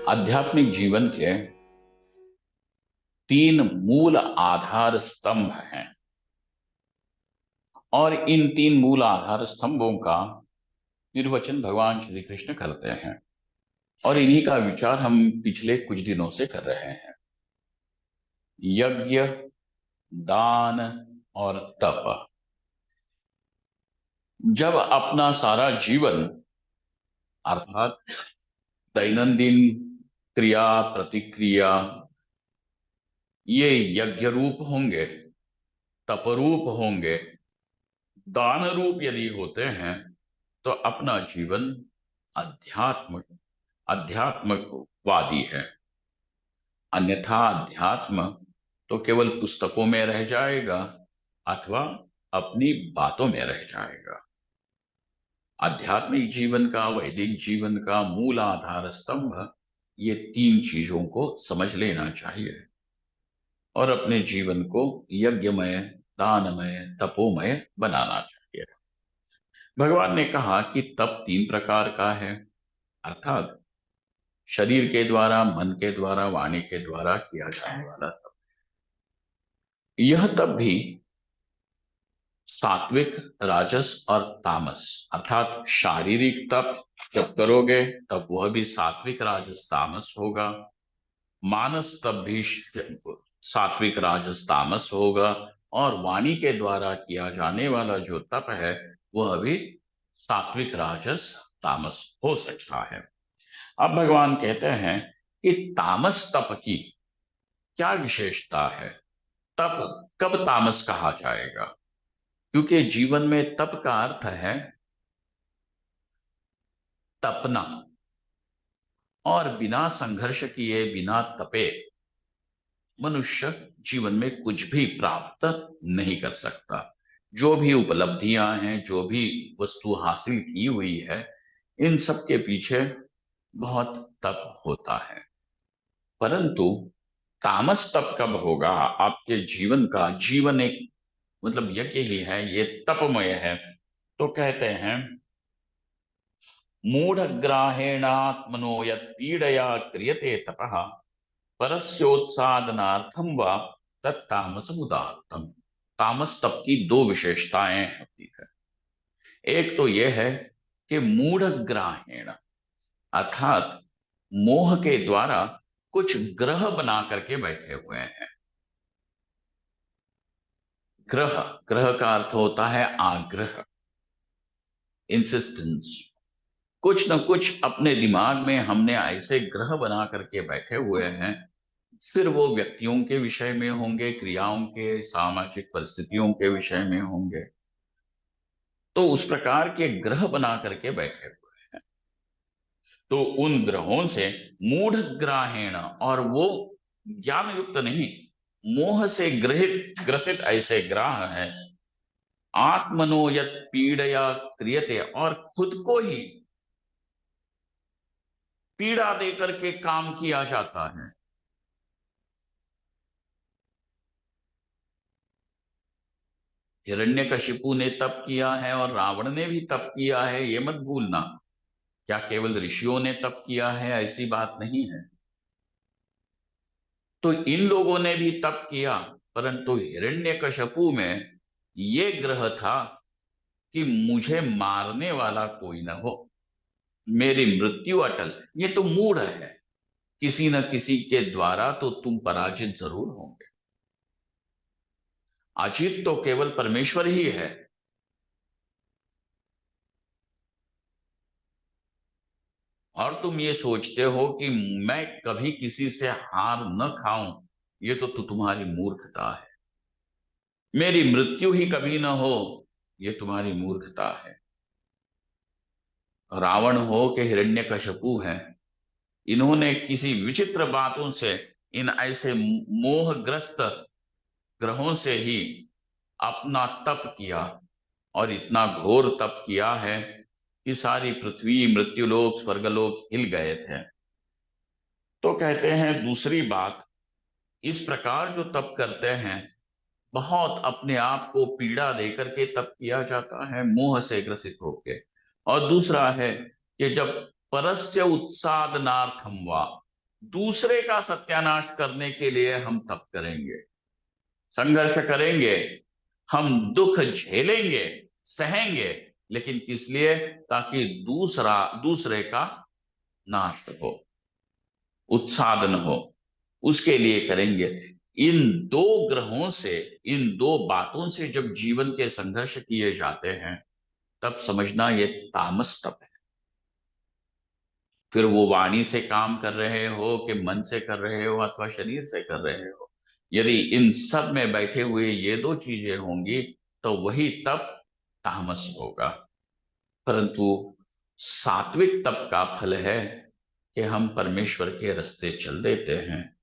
आध्यात्मिक जीवन के तीन मूल आधार स्तंभ हैं और इन तीन मूल आधार स्तंभों का निर्वचन भगवान श्री कृष्ण करते हैं और इन्हीं का विचार हम पिछले कुछ दिनों से कर रहे हैं। यज्ञ, दान और तप। जब अपना सारा जीवन अर्थात दैनंदिन क्रिया प्रतिक्रिया ये यज्ञ रूप होंगे, तप रूप होंगे, दान रूप यदि होते हैं तो अपना जीवन अध्यात्म अध्यात्मवादी है। अन्यथा अध्यात्म तो केवल पुस्तकों में रह जाएगा अथवा अपनी बातों में रह जाएगा। आध्यात्मिक जीवन का, वैदिक जीवन का मूल आधार स्तंभ ये तीन चीजों को समझ लेना चाहिए और अपने जीवन को यज्ञमय, दानमय, तपोमय बनाना चाहिए। भगवान ने कहा कि तप तीन प्रकार का है, अर्थात शरीर के द्वारा, मन के द्वारा, वाणी के द्वारा किया जाने वाला तप। यह तप भी सात्विक, राजस और तामस, अर्थात शारीरिक तप जब करोगे तब वह भी सात्विक, राजस, तामस होगा। मानस तप भी सात्विक, राजस, तामस होगा और वाणी के द्वारा किया जाने वाला जो तप है वह भी सात्विक, राजस, तामस हो सकता है। अब भगवान कहते हैं कि तामस तप की क्या विशेषता है, तप कब तामस कहा जाएगा? क्योंकि जीवन में तप का अर्थ है तपना, और बिना संघर्ष किए, बिना तपे मनुष्य जीवन में कुछ भी प्राप्त नहीं कर सकता। जो भी उपलब्धियां हैं, जो भी वस्तु हासिल की हुई है, इन सब के पीछे बहुत तप होता है। परंतु तामस तप कब होगा? आपके जीवन का, जीवन एक मतलब यज्ञ ही है, ये तपमय है। तो कहते हैं मूढ़ग्राहेणात्मनो यत् पीडया क्रियते तपः परस्योत्सादनार्थम व तत्तामसमुदात्तम। तामस तप की दो विशेषताएं होती है। एक तो यह है कि मूढ़ग्राहेण अर्थात मोह के द्वारा कुछ ग्रह बना करके बैठे हुए हैं। ग्रह, ग्रह का अर्थ होता है आग्रह, इंसिस्टेंस। कुछ न कुछ अपने दिमाग में हमने ऐसे ग्रह बना करके बैठे हुए हैं, फिर वो व्यक्तियों के विषय में होंगे, क्रियाओं के, सामाजिक परिस्थितियों के विषय में होंगे। तो उस प्रकार के ग्रह बना करके बैठे हुए हैं। तो उन ग्रहों से मूढ़ ग्राहेण, और वो ज्ञान युक्त नहीं, मोह से ग्रसित ऐसे ग्रह है। आत्मनो यत् पीड़या क्रियते, और खुद को ही पीड़ा देकर के काम किया जाता है। हिरण्यकशिपु ने तप किया है और रावण ने भी तप किया है, ये मत भूलना। क्या केवल ऋषियों ने तप किया है? ऐसी बात नहीं है। तो इन लोगों ने भी तप किया, परंतु हिरण्यकशिपु में ये ग्रह था कि मुझे मारने वाला कोई न हो, मेरी मृत्यु अटल। ये तो मूढ़ है, किसी न किसी के द्वारा तो तुम पराजित जरूर होंगे। अजित तो केवल परमेश्वर ही है। और तुम ये सोचते हो कि मैं कभी किसी से हार न खाऊं, ये तो तुम्हारी मूर्खता है। मेरी मृत्यु ही कभी न हो, ये तुम्हारी मूर्खता है। रावण हो कि हिरण्यकशिपु है, इन्होंने किसी विचित्र बातों से, इन ऐसे मोहग्रस्त ग्रहों से ही अपना तप किया, और इतना घोर तप किया है कि सारी पृथ्वी, मृत्युलोक, स्वर्गलोक हिल गए थे। तो कहते हैं दूसरी बात, इस प्रकार जो तप करते हैं, बहुत अपने आप को पीड़ा देकर के तप किया जाता है, मोह से ग्रसित होकर। और दूसरा है कि जब परस्य उत्सादनार्थम वा, दूसरे का सत्यानाश करने के लिए हम तप करेंगे, संघर्ष करेंगे, हम दुख झेलेंगे, सहेंगे, लेकिन किस लिए? ताकि दूसरे का नाश हो, उत्सादन हो, उसके लिए करेंगे। इन दो ग्रहों से, इन दो बातों से जब जीवन के संघर्ष किए जाते हैं, तब समझना ये तामस तप है। फिर वो वाणी से काम कर रहे हो कि मन से कर रहे हो अथवा शरीर से कर रहे हो, यदि इन सब में बैठे हुए ये दो चीजें होंगी तो वही तप तामस होगा। परंतु सात्विक तप का फल है कि हम परमेश्वर के रास्ते चल देते हैं,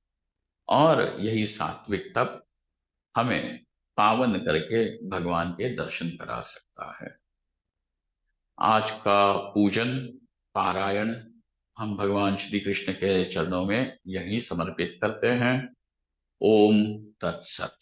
और यही सात्विक तप हमें पावन करके भगवान के दर्शन करा सकता है। आज का पूजन, पारायण हम भगवान श्री कृष्ण के चरणों में यही समर्पित करते हैं। ओम तत्सत।